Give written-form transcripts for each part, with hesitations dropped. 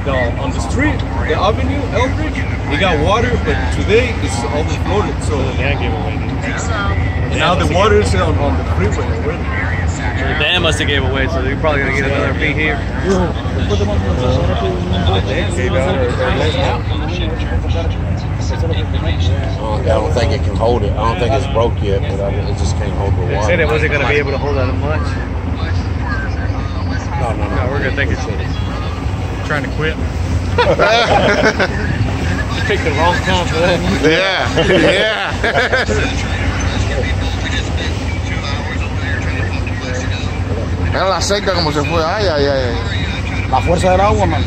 on the street, the avenue, Elbridge, it got water, but today it's overflowed. So now the water is on the freeway already. The dam must have gave away, so they're probably gonna get another fee here. I don't think it can hold it. I don't think it's broke yet, but it just can't hold the water. They said it wasn't gonna be able to hold that much. No, we're gonna think it's trying to quit. Picked the wrong time for that. Yeah. Mira la secta como se fue. Ay. La fuerza del agua, man.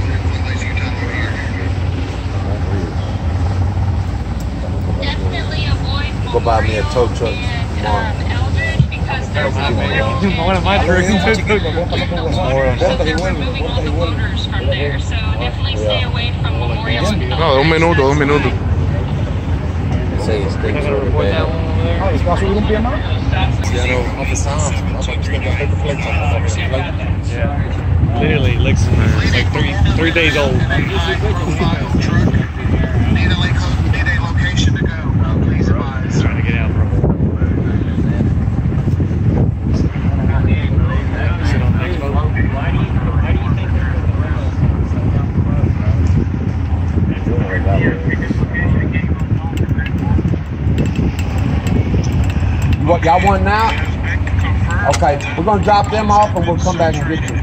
Go buy me a tow truck tomorrow. One of my trucks. No, un minuto. Say it's things really bad. Yeah. Literally looks like 3 days old. Need a location to go. Please advise. Trying to get out, bro. Y'all want now? Okay, we're gonna drop them off and we'll come back and get you.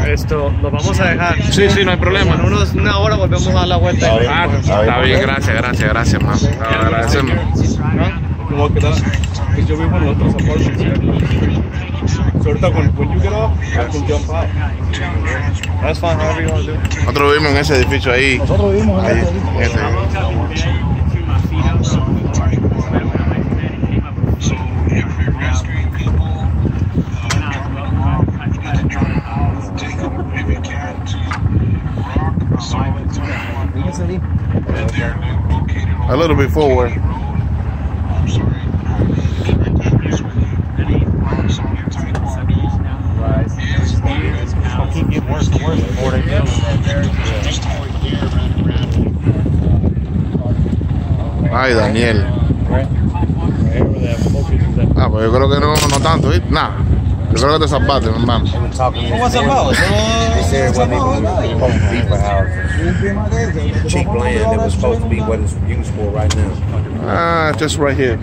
Esto lo vamos a dejar. Sí, no hay problema. En una hora volvemos a dar la vuelta. Está bien, gracias, man. Agradecemos. ¿Cómo queda? Pues yo vivo en otros apartments. So ahorita when you get off, I can jump out. That's fine, however you want to do. Nosotros vivimos en ese edificio ahí. Nosotros vivimos en ese. A little bit forward. Keep getting worse and worse before they go. Ay, Daniel. Pues yo creo que no tanto, ¿eh? Nada. Yo creo que te zapaste, mi hermano. What's about? They said it wasn't even supposed to be for houses. Cheap land that was supposed to be what it's used for right now. Just right here.